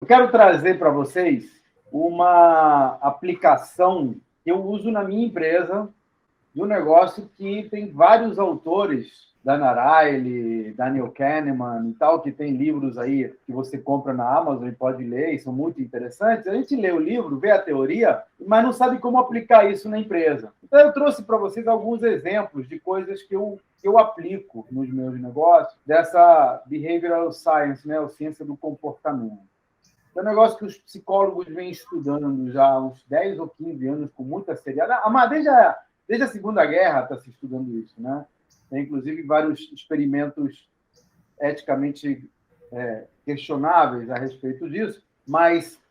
Eu quero trazer para vocês uma aplicação que eu uso na minha empresa, de um negócio que tem vários autores, Dana Riley, Daniel Kahneman e tal, que tem livros aí que você compra na Amazon e pode ler, e são muito interessantes. A gente lê o livro, vê a teoria, mas não sabe como aplicar isso na empresa. Então, eu trouxe para vocês alguns exemplos de coisas que eu aplico nos meus negócios, dessa behavioral science, né, a ciência do comportamento. É um negócio que os psicólogos vêm estudando já há uns 10 ou 15 anos com muita seriedade. Desde a Segunda Guerra está se estudando isso, né? Tem, inclusive, vários experimentos eticamente questionáveis a respeito disso, mas,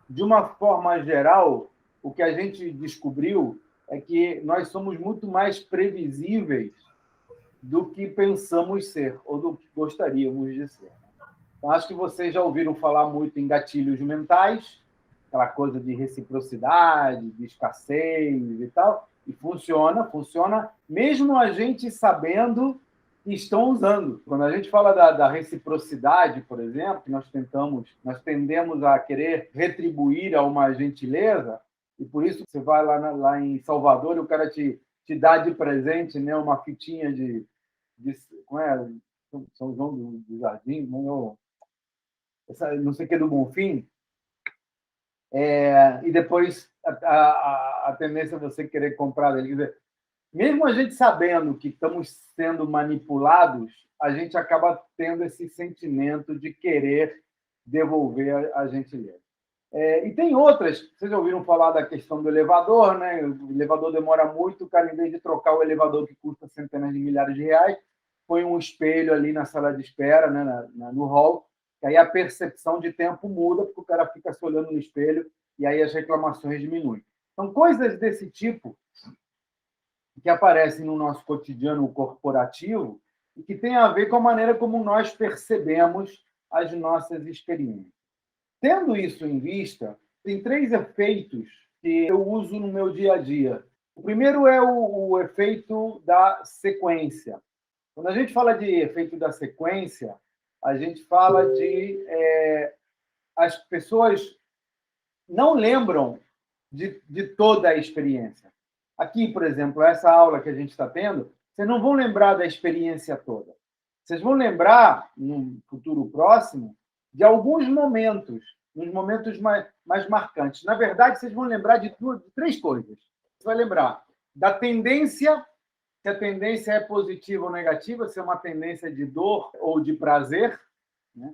de uma forma geral, o que a gente descobriu é que nós somos muito mais previsíveis do que pensamos ser, ou do que gostaríamos de ser. Então, acho que vocês já ouviram falar muito em gatilhos mentais, aquela coisa de reciprocidade, de escassez e tal, e funciona, mesmo a gente sabendo que estão usando. Quando a gente fala da reciprocidade, por exemplo, que nós tendemos a querer retribuir a uma gentileza, e por isso você vai lá em Salvador e o cara te dá de presente, né, uma fitinha de como é? São João do Jardim, não sei o que do Bonfim, e depois a tendência é você querer comprar dele. Quer dizer, mesmo a gente sabendo que estamos sendo manipulados, a gente acaba tendo esse sentimento de querer devolver a gentileza. E tem outras, vocês já ouviram falar da questão do elevador, né? O elevador demora muito, o cara, em vez de trocar o elevador que custa centenas de milhares de reais, põe um espelho ali na sala de espera, né? No hall, que aí a percepção de tempo muda, porque o cara fica se olhando no espelho e aí as reclamações diminuem. Então, coisas desse tipo que aparecem no nosso cotidiano corporativo e que tem a ver com a maneira como nós percebemos as nossas experiências. Tendo isso em vista, tem 3 efeitos que eu uso no meu dia a dia. O primeiro é o efeito da sequência. Quando a gente fala de efeito da sequência, a gente fala de as pessoas não lembram de toda a experiência. Aqui, por exemplo, essa aula que a gente está tendo, vocês não vão lembrar da experiência toda. Vocês vão lembrar, no futuro próximo, de alguns momentos, nos momentos mais marcantes. Na verdade, vocês vão lembrar de 3 coisas. Você vai lembrar da tendência, se a tendência é positiva ou negativa, se é uma tendência de dor ou de prazer, né?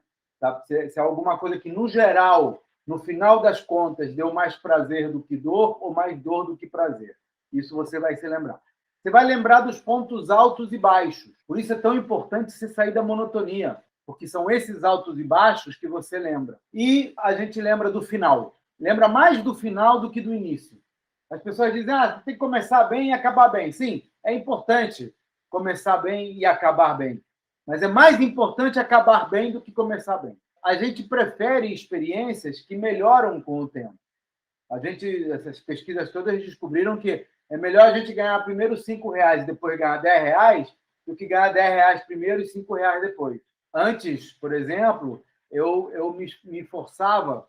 Se é alguma coisa que, no geral, no final das contas, deu mais prazer do que dor ou mais dor do que prazer. Isso você vai se lembrar. Você vai lembrar dos pontos altos e baixos. Por isso é tão importante você sair da monotonia, porque são esses altos e baixos que você lembra. E a gente lembra do final. Lembra mais do final do que do início. As pessoas dizem, você tem que começar bem e acabar bem. Sim, é importante começar bem e acabar bem. Mas é mais importante acabar bem do que começar bem. A gente prefere experiências que melhoram com o tempo. Essas pesquisas todas descobriram que é melhor a gente ganhar primeiro R$ 5 e depois ganhar R$ 10 do que ganhar R$ 10 primeiro e R$ 5 depois. Antes, por exemplo, eu me forçava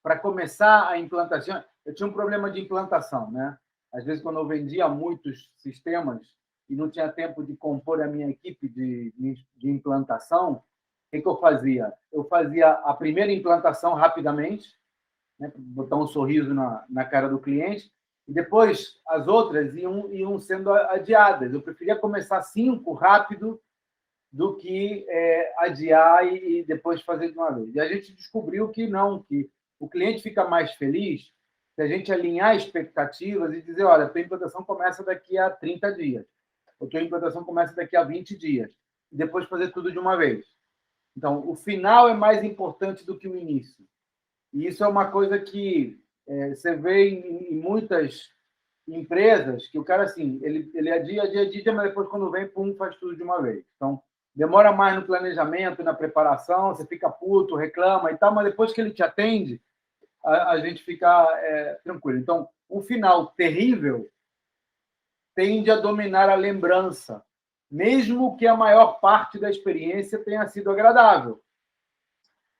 para começar a implantação. Eu tinha um problema de implantação, né? Às vezes, quando eu vendia muitos sistemas e não tinha tempo de compor a minha equipe de implantação, o que eu fazia? Eu fazia a primeira implantação rapidamente, né, botar um sorriso na cara do cliente, e depois as outras iam sendo adiadas. Eu preferia começar 5 rápido do que adiar e depois fazer de uma vez. E a gente descobriu que não, que o cliente fica mais feliz se a gente alinhar expectativas e dizer, olha, a tua implantação começa daqui a 30 dias, a tua implantação começa daqui a 20 dias, e depois fazer tudo de uma vez. Então, o final é mais importante do que o início. E isso é uma coisa que você vê em muitas empresas, que o cara, assim, ele adia, mas depois, quando vem, pum, faz tudo de uma vez. Então, demora mais no planejamento, na preparação, você fica puto, reclama e tal, mas depois que ele te atende, a gente fica tranquilo. Então, o final terrível tende a dominar a lembrança, mesmo que a maior parte da experiência tenha sido agradável.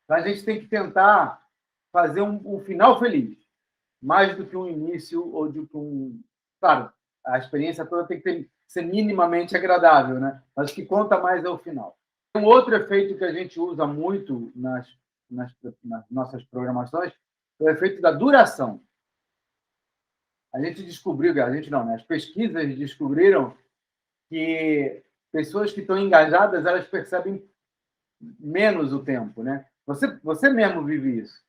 Então, a gente tem que tentar fazer um final feliz, mais do que um início ou do que um... Claro, a experiência toda tem que ser minimamente agradável, né? Mas o que conta mais é o final. Um outro efeito que a gente usa muito nas nossas programações é o efeito da duração. A gente descobriu, a gente não, né? As pesquisas descobriram que pessoas que estão engajadas, elas percebem menos o tempo, né? Você mesmo vive isso.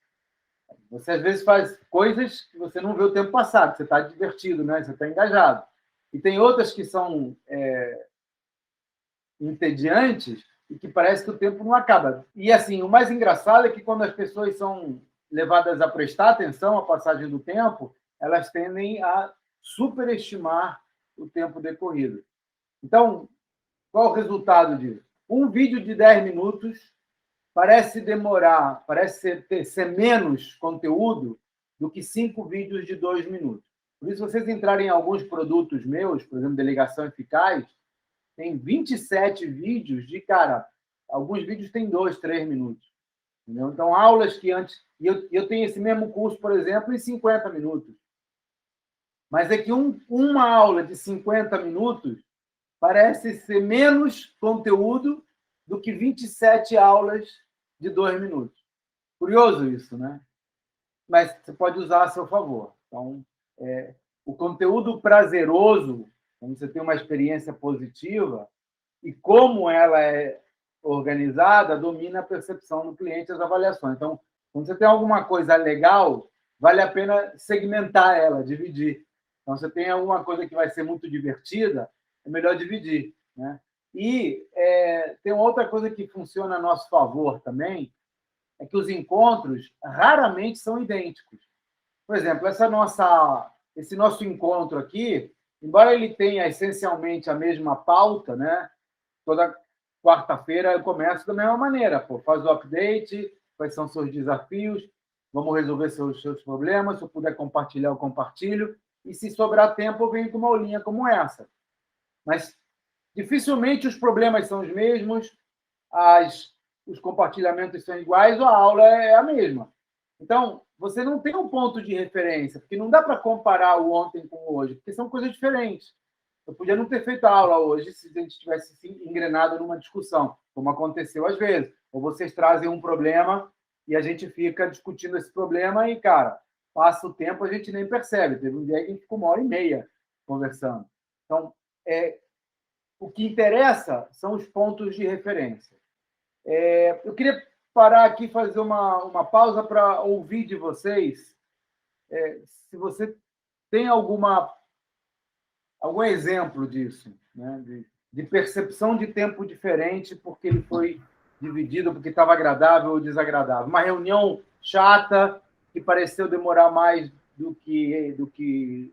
Você, às vezes, faz coisas que você não vê o tempo passar, você está divertido, né? Você está engajado. E tem outras que são entediantes e que parece que o tempo não acaba. E, assim, o mais engraçado é que quando as pessoas são levadas a prestar atenção à passagem do tempo, elas tendem a superestimar o tempo decorrido. Então, qual o resultado disso? Um vídeo de 10 minutos parece demorar, parece ser menos conteúdo do que 5 vídeos de 2 minutos. Por isso, vocês entrarem em alguns produtos meus, por exemplo, Delegação Eficaz, tem 27 vídeos de, cara, alguns vídeos têm 2, 3 minutos. Entendeu? Então, aulas que antes... E eu tenho esse mesmo curso, por exemplo, em 50 minutos. Mas é que uma aula de 50 minutos parece ser menos conteúdo do que 27 aulas de 2 minutos. Curioso isso, né? Mas você pode usar a seu favor. Então, o conteúdo prazeroso, quando você tem uma experiência positiva, e como ela é organizada, domina a percepção do cliente e as avaliações. Então, quando você tem alguma coisa legal, vale a pena segmentar ela, dividir. Então, você tem alguma coisa que vai ser muito divertida, é melhor dividir, né? E tem outra coisa que funciona a nosso favor também, é que os encontros raramente são idênticos. Por exemplo, esse nosso encontro aqui, embora ele tenha essencialmente a mesma pauta, né? Toda quarta-feira eu começo da mesma maneira. Pô, faz o update, quais são seus desafios, vamos resolver seus problemas, se eu puder compartilhar, eu compartilho. E se sobrar tempo, eu venho com uma aulinha como essa. Mas dificilmente os problemas são os mesmos, os compartilhamentos são iguais ou a aula é a mesma. Então, você não tem um ponto de referência, porque não dá para comparar o ontem com o hoje, porque são coisas diferentes. Eu podia não ter feito a aula hoje se a gente tivesse engrenado numa discussão, como aconteceu às vezes. Ou vocês trazem um problema e a gente fica discutindo esse problema e, cara, passa o tempo, a gente nem percebe. Teve um dia que a gente ficou 1h30 conversando. Então, o que interessa são os pontos de referência. Eu queria parar aqui e fazer uma pausa para ouvir de vocês se você tem algum exemplo disso, né? de percepção de tempo diferente porque ele foi dividido, porque estava agradável ou desagradável. Uma reunião chata que pareceu demorar mais do que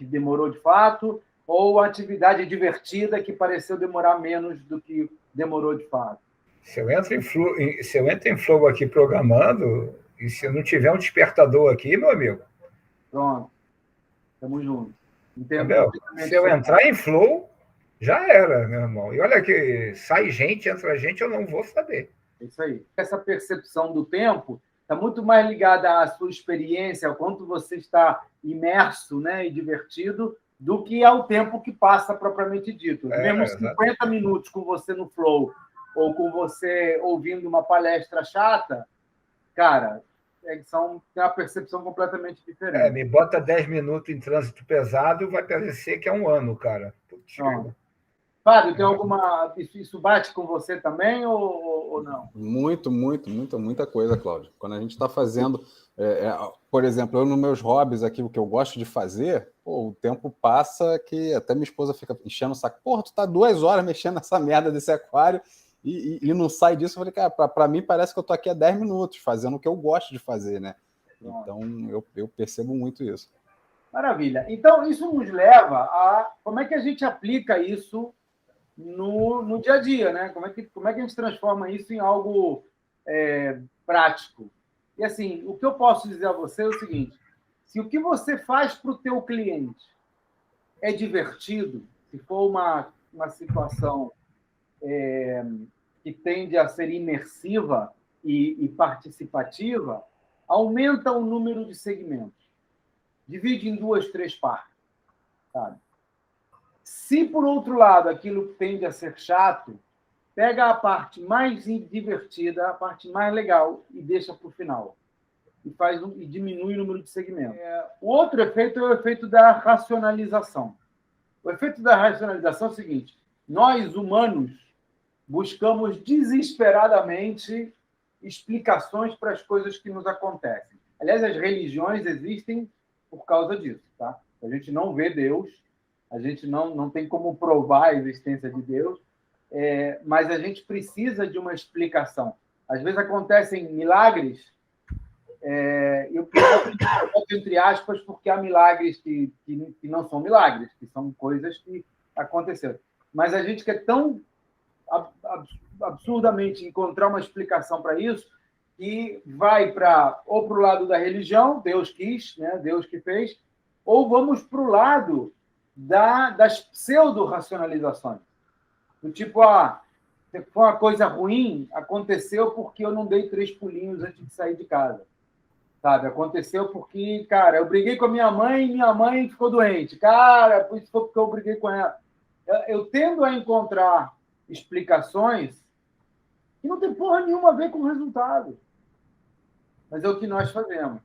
demorou de fato, ou a atividade divertida que pareceu demorar menos do que demorou de fato. Se eu entro em Flow aqui programando, e se eu não tiver um despertador aqui, meu amigo... Pronto. Estamos juntos. Entendeu? Se eu entrar em Flow, já era, meu irmão. E olha que sai gente, entra gente, eu não vou saber. É isso aí. Essa percepção do tempo está muito mais ligada à sua experiência, ao quanto você está imerso, né, e divertido, do que ao tempo que passa propriamente dito. Mesmo 50 minutos com você no Flow ou com você ouvindo uma palestra chata, cara, tem uma percepção completamente diferente. Me bota 10 minutos em trânsito pesado, vai parecer que é um ano, cara. Fábio, tem alguma... Isso bate com você também ou não? Muita coisa, Cláudio. Quando a gente está fazendo... por exemplo, eu nos meus hobbies aqui, o que eu gosto de fazer, o tempo passa que até minha esposa fica enchendo o saco. Porra, tu tá 2 horas mexendo nessa merda desse aquário e não sai disso. Eu falei, cara, para mim parece que eu tô aqui há 10 minutos fazendo o que eu gosto de fazer, né? Então, eu percebo muito isso. Maravilha. Então, isso nos leva a... Como é que a gente aplica isso no dia a dia, né? Como é que a gente transforma isso em algo prático? E, assim, o que eu posso dizer a você é o seguinte: se o que você faz para o teu cliente é divertido, se for uma situação que tende a ser imersiva, e participativa, aumenta o número de segmentos. Divide em 2, 3 partes. Sabe? Se, por outro lado, aquilo tende a ser chato, pega a parte mais divertida, a parte mais legal e deixa para o final. E diminui o número de segmentos. O outro efeito é o efeito da racionalização. O efeito da racionalização é o seguinte: nós, humanos, buscamos desesperadamente explicações para as coisas que nos acontecem. Aliás, as religiões existem por causa disso. Tá? A gente não vê Deus, a gente não tem como provar a existência de Deus, mas a gente precisa de uma explicação. Às vezes acontecem milagres, eu coloco entre aspas, porque há milagres que não são milagres, que são coisas que aconteceram. Mas a gente quer tão absurdamente encontrar uma explicação para isso que vai ou para o lado da religião, Deus quis, né? Deus que fez, ou vamos para o lado das pseudo-racionalizações. Do tipo, se foi uma coisa ruim, aconteceu porque eu não dei 3 pulinhos antes de sair de casa. Sabe? Aconteceu porque, cara, eu briguei com a minha mãe e minha mãe ficou doente. Cara, isso foi porque eu briguei com ela. Eu tendo a encontrar explicações que não tem porra nenhuma a ver com o resultado. Mas é o que nós fazemos.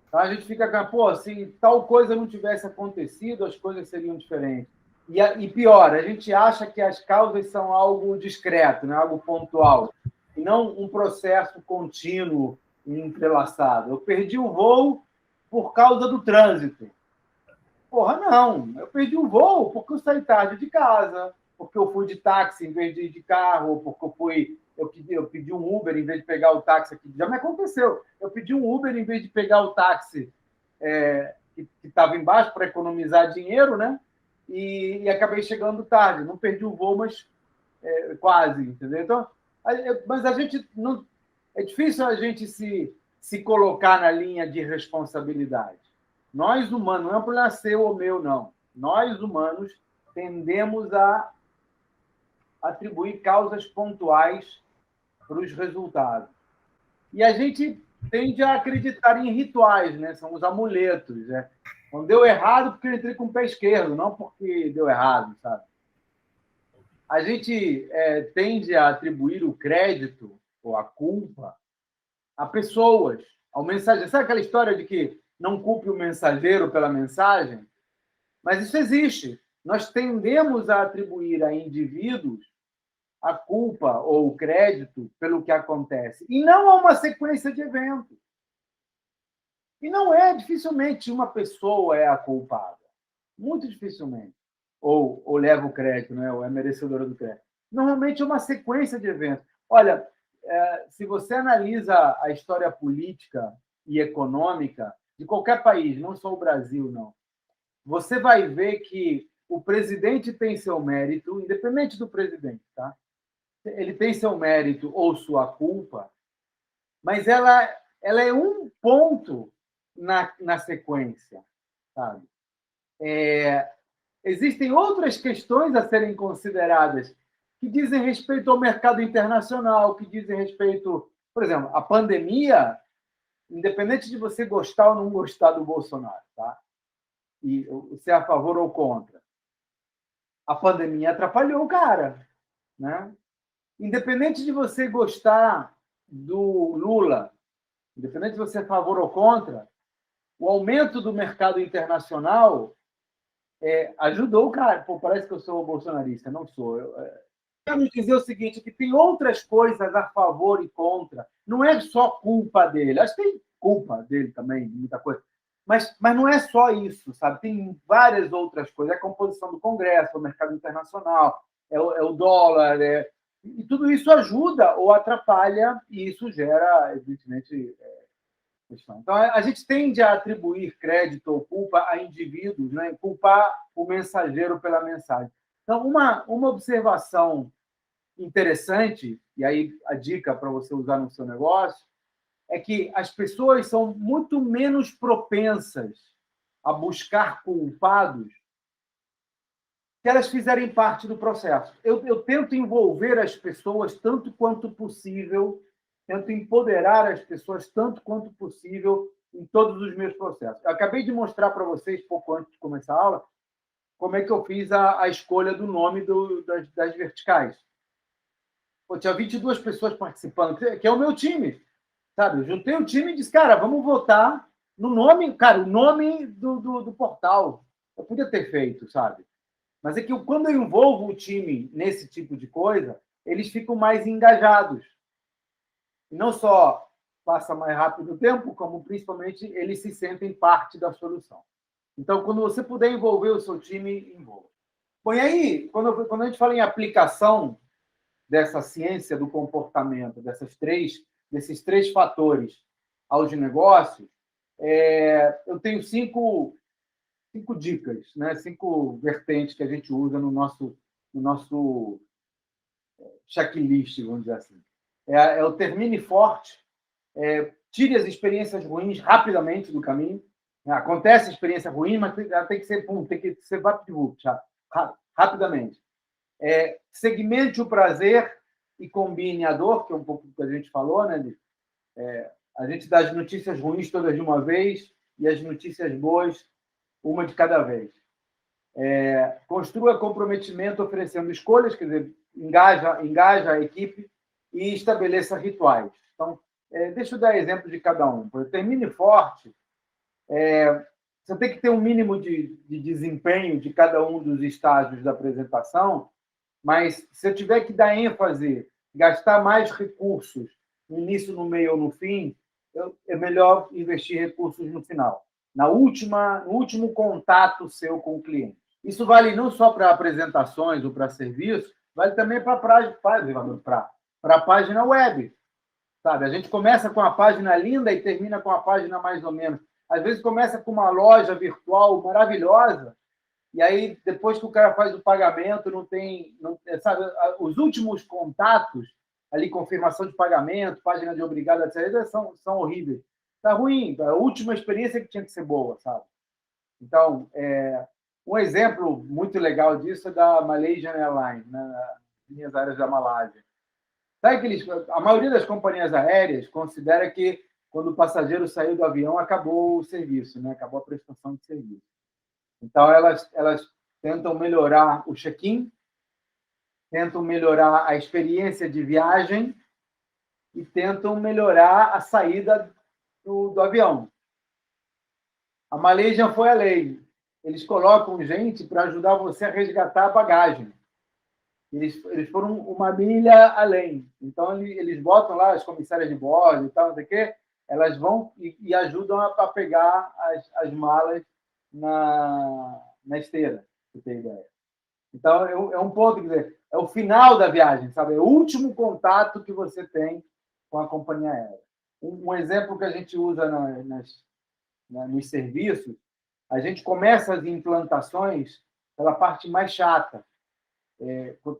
Tá? A gente fica, pô, se tal coisa não tivesse acontecido, as coisas seriam diferentes. E pior, a gente acha que as causas são algo discreto, né? Algo pontual, e não um processo contínuo e entrelaçado. Eu perdi o voo por causa do trânsito. Porra, não. Eu perdi o voo porque eu saí tarde de casa, porque eu fui de táxi em vez de ir de carro, porque eu pedi um Uber em vez de pegar o táxi aqui. Já me aconteceu. Eu pedi um Uber em vez de pegar o táxi que estava embaixo para economizar dinheiro, né? E acabei chegando tarde. Não perdi o voo, mas quase, entendeu? Então, mas a gente não... É difícil a gente se colocar na linha de responsabilidade. Nós, humanos, não é um problema seu ou meu, não. Nós, humanos, tendemos a atribuir causas pontuais para os resultados. E a gente tende a acreditar em rituais, né? São os amuletos. Né? Não deu errado porque eu entrei com o pé esquerdo, não porque deu errado, sabe? A gente tende a atribuir o crédito ou a culpa a pessoas, ao mensageiro. Sabe aquela história de que não culpe o mensageiro pela mensagem? Mas isso existe. Nós tendemos a atribuir a indivíduos a culpa ou o crédito pelo que acontece, e não a uma sequência de eventos. E não dificilmente uma pessoa é a culpada. Muito dificilmente. Ou leva o crédito, né? Ou é merecedora do crédito. Normalmente é uma sequência de eventos. Olha, se você analisa a história política e econômica de qualquer país, não só o Brasil, não, você vai ver que o presidente tem seu mérito, independente do presidente, tá? Ele tem seu mérito ou sua culpa, mas ela é um ponto na sequência, sabe? Existem outras questões a serem consideradas que dizem respeito ao mercado internacional, que dizem respeito... Por exemplo, a pandemia, independente de você gostar ou não gostar do Bolsonaro, tá? E se é a favor ou contra, a pandemia atrapalhou o cara, né? Independente de você gostar do Lula, independente de você é a favor ou contra, o aumento do mercado internacional ajudou o cara. Pô, parece que eu sou bolsonarista, não sou. Eu quero dizer o seguinte, que tem outras coisas a favor e contra. Não é só culpa dele. Acho que tem culpa dele também, muita coisa. Mas não é só isso, sabe? Tem várias outras coisas. É a composição do Congresso, o mercado internacional, é o dólar, e tudo isso ajuda ou atrapalha, e isso gera, evidentemente, questão. Então, a gente tende a atribuir crédito ou culpa a indivíduos, né? Culpar o mensageiro pela mensagem. Então, uma observação interessante, e aí a dica para você usar no seu negócio, é que as pessoas são muito menos propensas a buscar culpados se elas fizerem parte do processo. Eu tento envolver as pessoas tanto quanto possível tento empoderar as pessoas tanto quanto possível em todos os meus processos. Eu acabei de mostrar para vocês, pouco antes de começar a aula, como é que eu fiz a escolha do nome das verticais. Pô, tinha 22 pessoas participando, que é o meu time, sabe? Eu juntei o time e disse, cara, vamos votar no nome, cara, o nome do portal. Eu podia ter feito, sabe? Mas é que quando eu envolvo o time nesse tipo de coisa, eles ficam mais engajados. E não só passa mais rápido o tempo, como principalmente eles se sentem parte da solução. Então, quando você puder envolver o seu time, envolva. Bom, e aí, quando a gente fala em aplicação dessa ciência do comportamento, desses três fatores aos negócios, eu tenho cinco dicas, né? 5 vertentes que a gente usa no nosso checklist, vamos dizer assim. É o termine forte, tire as experiências ruins rapidamente do caminho. Acontece experiência ruim, mas tem que ser VaptVupt, rapidamente. Segmente o prazer e combine a dor, que é um pouco do que a gente falou, né? A gente dá as notícias ruins todas de uma vez e as notícias boas uma de cada vez. Construa comprometimento oferecendo escolhas, quer dizer, engaja a equipe e estabeleça rituais. Então, deixa eu dar exemplo de cada um. Termine forte. Você tem que ter um mínimo de desempenho de cada um dos estágios da apresentação, mas se eu tiver que dar ênfase, gastar mais recursos no início, no meio ou no fim, é melhor investir recursos no final, no último contato seu com o cliente. Isso vale não só para apresentações ou para serviços, vale também para a página web. Sabe? A gente começa com a página linda e termina com a página mais ou menos. Às vezes começa com uma loja virtual maravilhosa, e aí, depois que o cara faz o pagamento, sabe, os últimos contatos, ali, confirmação de pagamento, página de obrigado, etc., são horríveis. Está ruim, a última experiência que tinha que ser boa, sabe? Então, um exemplo muito legal disso é da Malaysian Airlines, né, nas linhas aéreas da Malásia. Sabe que a maioria das companhias aéreas considera que, quando o passageiro saiu do avião, acabou o serviço, né? Acabou a prestação de serviço. Então, elas tentam melhorar o check-in, tentam melhorar a experiência de viagem e tentam melhorar a saída do avião. A Malaysia foi além. Eles colocam gente para ajudar você a resgatar a bagagem. Eles foram uma milha além. Então, eles botam lá as comissárias de bordo e tal, não sei o quê, elas vão e ajudam a pegar as malas na esteira, pra você ter ideia. Então, é um ponto, quer dizer, é o final da viagem, sabe? É o último contato que você tem com a companhia aérea. Um exemplo que a gente usa nos serviços, a gente começa as implantações pela parte mais chata.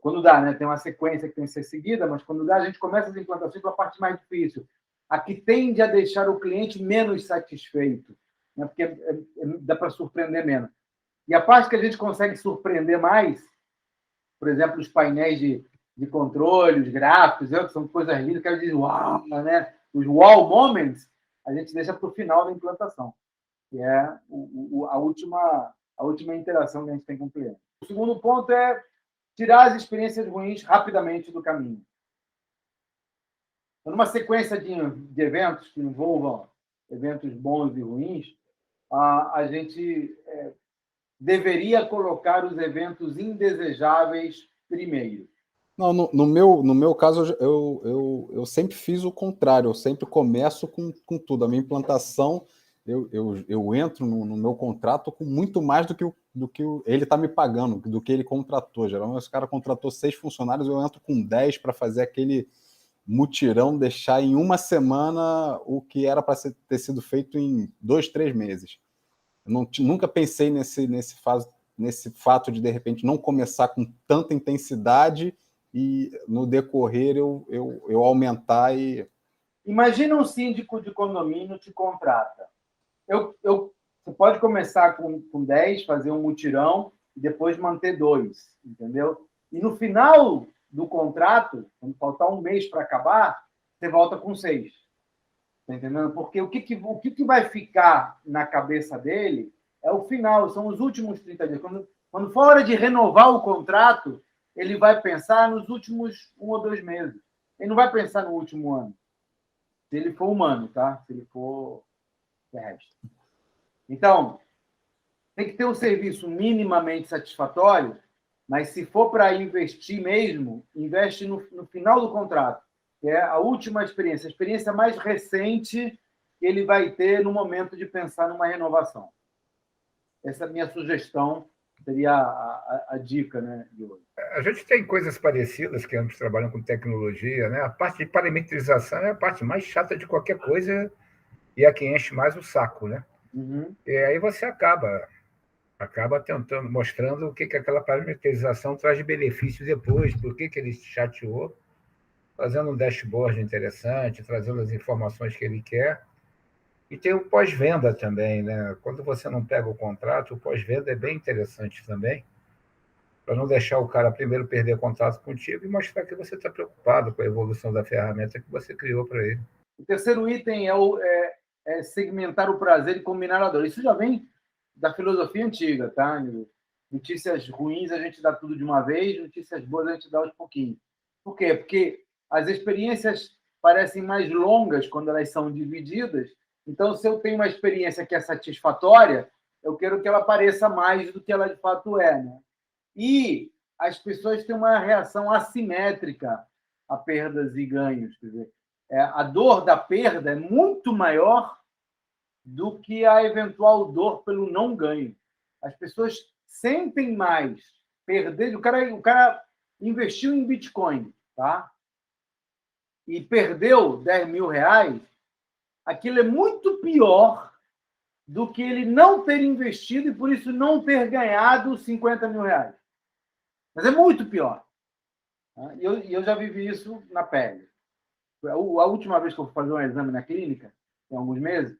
Quando dá, né? Tem uma sequência que tem que ser seguida, mas quando dá, a gente começa as implantações pela parte mais difícil, a que tende a deixar o cliente menos satisfeito, né? Porque dá para surpreender menos. E a parte que a gente consegue surpreender mais, por exemplo, os painéis de controle, os gráficos, que são coisas lindas, que a gente diz, uau, né? Os wow moments, a gente deixa para o final da implantação, que é a última interação que a gente tem com o cliente. O segundo ponto é tirar as experiências ruins rapidamente do caminho. Numa sequência de eventos que envolvam eventos bons e ruins, a gente deveria colocar os eventos indesejáveis primeiro. Não, no meu caso, eu sempre fiz o contrário, eu sempre começo com tudo. A minha implantação, eu entro no meu contrato com muito mais do que ele está me pagando, do que ele contratou. Geralmente, o cara contratou 6 funcionários, eu entro com 10 para fazer aquele mutirão, deixar em uma semana o que era para ter sido feito em 2, 3 meses. Eu nunca pensei nesse fato de repente, não começar com tanta intensidade e, no decorrer, eu aumentar e... Imagina um síndico de condomínio te contrata. Você pode começar com 10, fazer um mutirão e depois manter 2, entendeu? E no final do contrato, quando faltar um mês para acabar, você volta com 6. Tá entendendo? Porque o que vai ficar na cabeça dele é o final, são os últimos 30 dias. Quando for hora de renovar o contrato, ele vai pensar nos últimos 1 ou 2 meses. Ele não vai pensar no último ano. Se ele for humano, tá? Se ele for terrestre. Então, tem que ter um serviço minimamente satisfatório, mas se for para investir mesmo, investe no final do contrato, que é a última experiência, a experiência mais recente que ele vai ter no momento de pensar numa renovação. Essa é a minha sugestão, seria a dica, né, de hoje. A gente tem coisas parecidas que ambos trabalham com tecnologia, né? A parte de parametrização é a parte mais chata de qualquer coisa e a que enche mais o saco, né? Uhum. E aí você acaba tentando, mostrando o que aquela parametrização traz de benefício depois, por que ele chateou, fazendo um dashboard interessante, trazendo as informações que ele quer. E tem o pós-venda também, né? Quando você não pega o contrato, o pós-venda é bem interessante também, para não deixar o cara primeiro perder contato contigo e mostrar que você está preocupado com a evolução da ferramenta que você criou para ele. O terceiro item é segmentar o prazer e combinar a dor. Isso já vem da filosofia antiga, tá? Notícias ruins a gente dá tudo de uma vez, notícias boas a gente dá aos pouquinhos. Por quê? Porque as experiências parecem mais longas quando elas são divididas. Então, se eu tenho uma experiência que é satisfatória, eu quero que ela pareça mais do que ela de fato é, né? E as pessoas têm uma reação assimétrica a perdas e ganhos. Quer dizer, a dor da perda é muito maior do que a eventual dor pelo não ganho. As pessoas sentem mais perder. O cara investiu em Bitcoin, tá? E perdeu 10 mil reais. Aquilo é muito pior do que ele não ter investido e, por isso, não ter ganhado 50 mil reais. Mas é muito pior. E eu já vivi isso na pele. A última vez que eu fui fazer um exame na clínica, em alguns meses,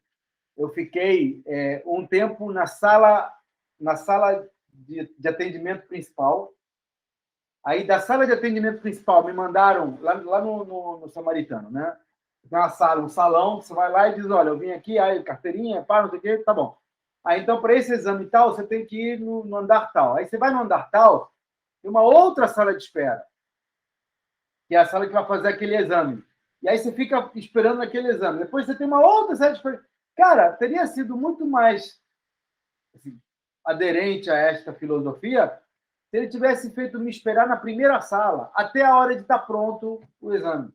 eu fiquei um tempo na sala de atendimento principal. Aí, da sala de atendimento principal, me mandaram lá no Samaritano, né? Tem uma sala, um salão, você vai lá e diz, olha, eu vim aqui, aí carteirinha, pá, não sei o quê, tá bom. Aí, então, para esse exame tal, você tem que ir no andar tal. Aí você vai no andar tal, tem uma outra sala de espera, que é a sala que vai fazer aquele exame. E aí você fica esperando aquele exame. Depois você tem uma outra sala de espera. Cara, teria sido muito mais assim, aderente a esta filosofia se ele tivesse feito me esperar na primeira sala, até a hora de estar pronto o exame.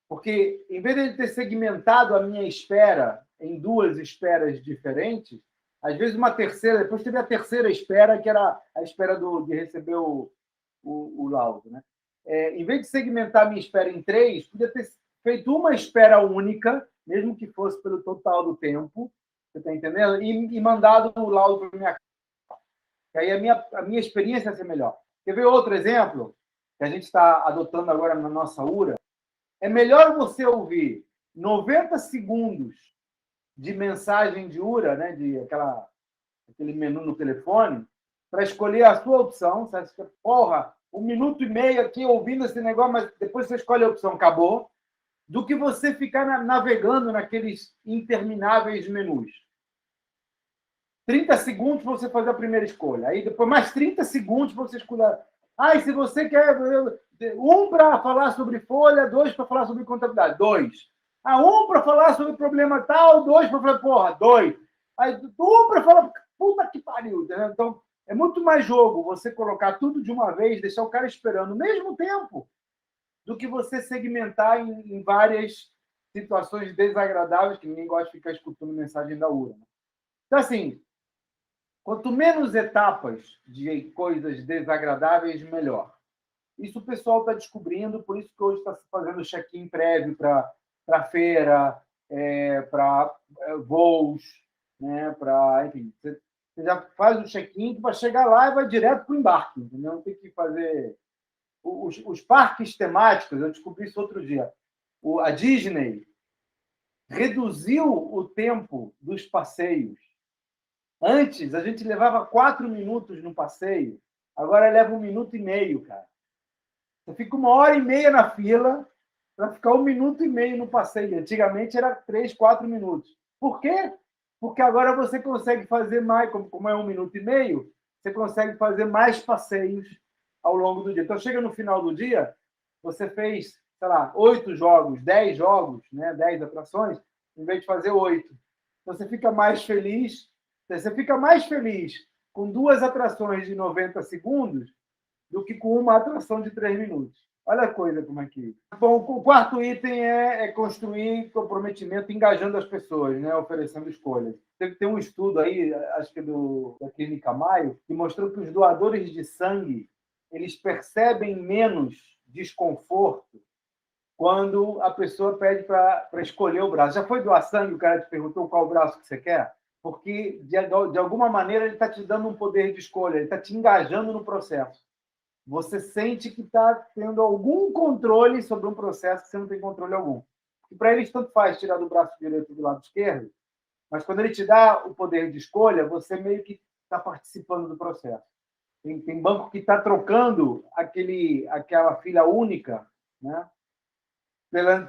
Porque, em vez de ele ter segmentado a minha espera em 2 esperas diferentes, às vezes uma terceira, depois teve a terceira espera, que era a espera de receber o laudo, né? Em vez de segmentar a minha espera em 3, podia ter feito uma espera única, mesmo que fosse pelo total do tempo, você está entendendo? E mandado o laudo para minha casa. E aí a minha experiência ia ser melhor. Quer ver outro exemplo que a gente está adotando agora na nossa URA? É melhor você ouvir 90 segundos de mensagem de URA, né, aquele menu no telefone, para escolher a sua opção. Você acha, porra, 1 minuto e meio aqui ouvindo esse negócio, mas depois você escolhe a opção, acabou, do que você ficar navegando naqueles intermináveis menus. 30 segundos para você fazer a primeira escolha. Aí depois mais 30 segundos para você escolher. E se você quer 1 para falar sobre folha, 2 para falar sobre contabilidade. 2. 1 para falar sobre problema tal, 2 para falar, porra, 2. Aí 1 para falar, puta que pariu. Entendeu? Então, é muito mais jogo você colocar tudo de uma vez, deixar o cara esperando o mesmo tempo, do que você segmentar em várias situações desagradáveis, que ninguém gosta de ficar escutando mensagem da URA. Então, assim, quanto menos etapas de coisas desagradáveis, melhor. Isso o pessoal está descobrindo, por isso que hoje está se fazendo check-in prévio para feira, para voos, né, enfim, você já faz o check-in para chegar lá e vai direto para o embarque, entendeu? Não tem que fazer... Os parques temáticos, eu descobri isso outro dia, a Disney reduziu o tempo dos passeios. Antes, a gente levava 4 minutos no passeio, agora leva 1 minuto e meio, cara. Você fica 1 hora e meia na fila para ficar 1 minuto e meio no passeio. Antigamente era 3, 4 minutos. Por quê? Porque agora você consegue fazer mais, como é 1 minuto e meio, você consegue fazer mais passeios ao longo do dia. Então, chega no final do dia, você fez, sei lá, 8 jogos, 10 jogos, né? 10 atrações, em vez de fazer 8. Então, você fica mais feliz. Você fica mais feliz com 2 atrações de 90 segundos do que com uma atração de 3 minutos. Olha a coisa como é que... Bom, o quarto item é construir comprometimento engajando as pessoas, né? Oferecendo escolhas. Tem um estudo aí, acho que da Clínica Mayo, que mostrou que os doadores de sangue eles percebem menos desconforto quando a pessoa pede para escolher o braço. Já foi doar sangue, o cara te perguntou qual braço que você quer? Porque, de alguma maneira, ele está te dando um poder de escolha, ele está te engajando no processo. Você sente que está tendo algum controle sobre um processo que você não tem controle algum. E para eles, tanto faz tirar do braço direito do lado esquerdo, mas quando ele te dá o poder de escolha, você meio que está participando do processo. Tem banco que está trocando aquela filha única, né,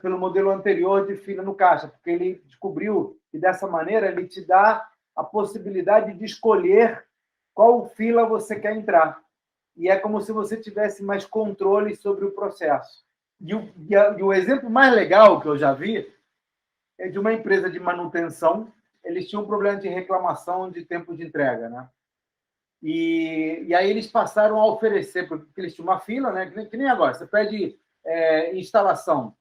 pelo modelo anterior de filha no caixa, porque ele descobriu que, dessa maneira, ele te dá a possibilidade de escolher qual fila você quer entrar. E é como se você tivesse mais controle sobre o processo. E o exemplo mais legal que eu já vi é de uma empresa de manutenção. Eles tinham um problema de reclamação de tempo de entrega, né? E aí eles passaram a oferecer, porque eles tinham uma fila, né? Que nem agora. Você pede instalação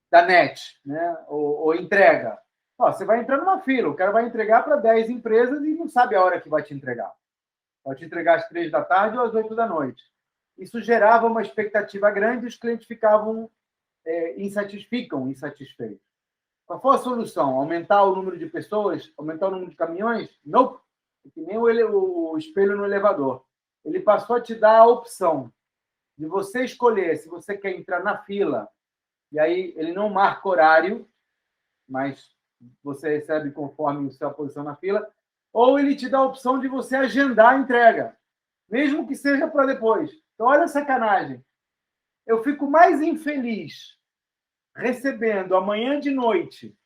da NET, né? Ou entrega. Ó, você vai entrar numa fila, o cara vai entregar para 10 empresas e não sabe a hora que vai te entregar. Pode entregar às 3 da tarde ou às 8 da noite. Isso gerava uma expectativa grande e os clientes ficavam insatisfeitos. Qual foi a solução? Aumentar o número de pessoas? Aumentar o número de caminhões? Não. Que nem o espelho no elevador. Ele passou a te dar a opção de você escolher se você quer entrar na fila, e aí ele não marca horário, mas você recebe conforme a sua posição na fila, ou ele te dá a opção de você agendar a entrega, mesmo que seja para depois. Então, olha a sacanagem. Eu fico mais infeliz recebendo amanhã de noite,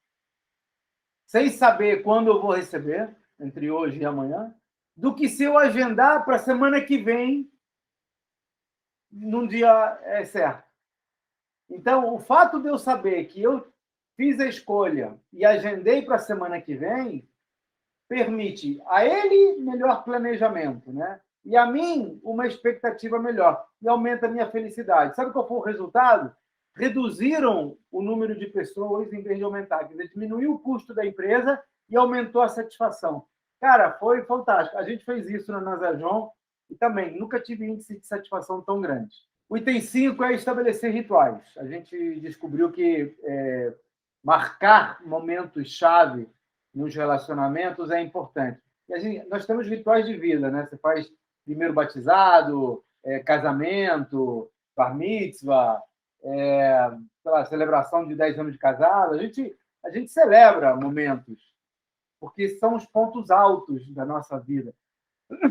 sem saber quando eu vou receber, entre hoje e amanhã, do que se eu agendar para a semana que vem, num dia certo. Então, o fato de eu saber que eu fiz a escolha e agendei para a semana que vem, permite a ele melhor planejamento, né? E a mim uma expectativa melhor. E aumenta a minha felicidade. Sabe qual foi o resultado? Reduziram o número de pessoas em vez de aumentar. Quer dizer, diminuiu o custo da empresa e aumentou a satisfação. Cara, foi fantástico. A gente fez isso na Nazajon e também nunca tive índice de satisfação tão grande. O item 5 é estabelecer rituais. A gente descobriu que marcar momentos-chave nos relacionamentos é importante. E nós temos rituais de vida, né? Você faz primeiro batizado, casamento, bar mitzvah, sei lá, celebração de 10 anos de casado. A gente celebra momentos, porque são os pontos altos da nossa vida.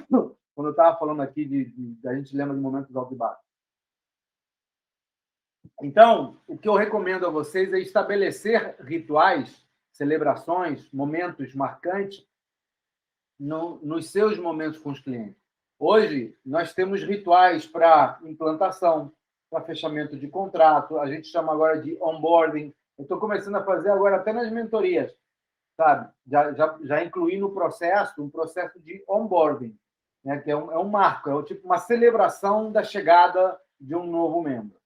Quando eu estava falando aqui a gente lembra de momentos altos e baixos. Então, o que eu recomendo a vocês é estabelecer rituais, celebrações, momentos marcantes nos seus momentos com os clientes. Hoje, nós temos rituais para implantação, para fechamento de contrato, a gente chama agora de onboarding. Eu estou começando a fazer agora até nas mentorias, sabe? Já incluí no processo um processo de onboarding, né? Que é um marco, é tipo uma celebração da chegada de um novo membro.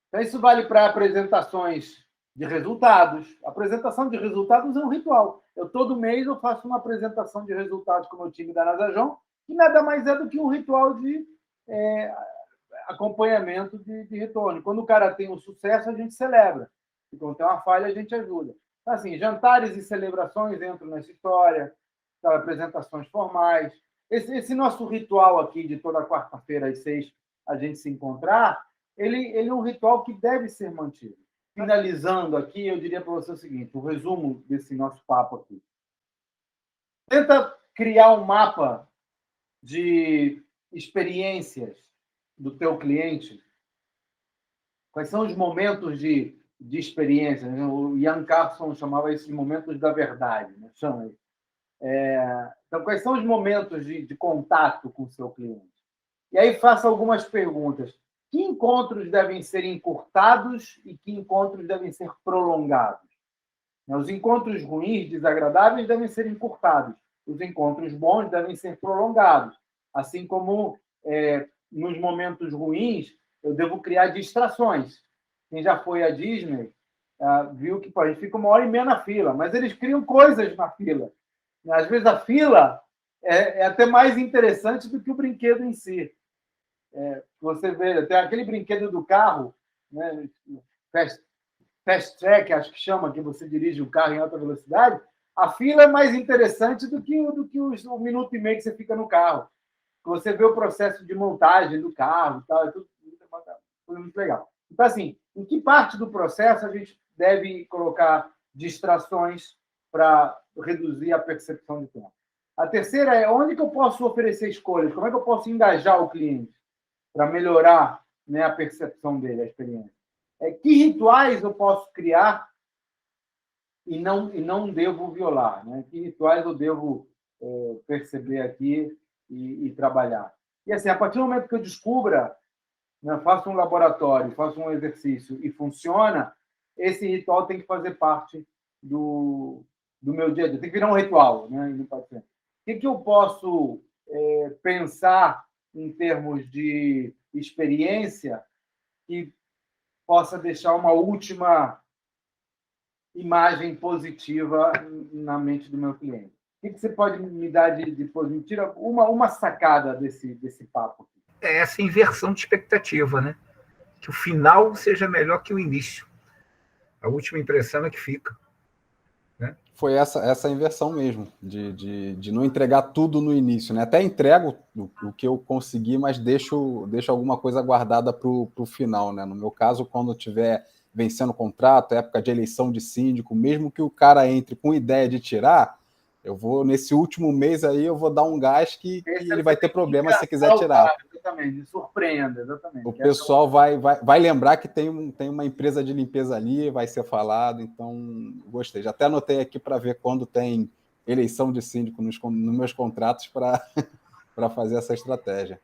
Então, isso vale para apresentações de resultados. A apresentação de resultados é um ritual. Todo mês eu faço uma apresentação de resultados com o meu time da Nazajon, que nada mais é do que um ritual de acompanhamento de retorno. Quando o cara tem um sucesso, a gente celebra. E quando tem uma falha, a gente ajuda. Então, assim, jantares e celebrações entram nessa história, sabe, apresentações formais. Esse nosso ritual aqui de toda quarta-feira às 6 a gente se encontrar, ele é um ritual que deve ser mantido. Finalizando aqui, eu diria para você o seguinte, o resumo desse nosso papo aqui. Tenta criar um mapa de experiências do teu cliente Quais são os momentos de experiência? Né? O Ian Carson chamava isso de momentos da verdade. Né? Chama. Então, quais são os momentos de contato com o seu cliente? E aí faça algumas perguntas. Que encontros devem ser encurtados e que encontros devem ser prolongados? Os encontros ruins, desagradáveis, devem ser encurtados. Os encontros bons devem ser prolongados. Assim como nos momentos ruins, eu devo criar distrações. Quem já foi à Disney viu que a gente fica 1h30 na fila, mas eles criam coisas na fila. Às vezes a fila é até mais interessante do que o brinquedo em si. Você vê, tem aquele brinquedo do carro, né? Fast track, acho que chama, que você dirige o carro em alta velocidade. A fila é mais interessante do que o minuto e meio que você fica no carro. Você vê o processo de montagem do carro, tal, é tudo muito legal. Então, assim, em que parte do processo a gente deve colocar distrações para reduzir a percepção de tempo? A terceira é onde que eu posso oferecer escolhas? Como é que eu posso engajar o cliente para melhorar, né, a percepção dele, a experiência? Que rituais eu posso criar e não devo violar? Né? Que rituais eu devo perceber aqui e trabalhar? E, assim, a partir do momento que eu descubra, né, faço um laboratório, faço um exercício e funciona, esse ritual tem que fazer parte do meu dia a dia. Tem que virar um ritual. Né? Não pode ser. O que eu posso pensar em termos de experiência que possa deixar uma última imagem positiva na mente do meu cliente? O que você pode me dar de positivo? Tira uma sacada desse papo. É essa inversão de expectativa, né? Que o final seja melhor que o início. A última impressão é que fica. Né? Foi essa inversão mesmo, de não entregar tudo no início. Né? Até entrego o que eu consegui, mas deixo alguma coisa guardada para o final. Né? No meu caso, quando eu estiver vencendo o contrato, época de eleição de síndico, mesmo que o cara entre com ideia de tirar, eu vou, nesse último mês aí, eu vou dar um gás que ele vai ter problema se quiser tirar. Exatamente, surpreenda, exatamente. O pessoal vai lembrar que tem uma empresa de limpeza ali, vai ser falado, então gostei. Já até anotei aqui para ver quando tem eleição de síndico nos meus contratos para fazer essa estratégia.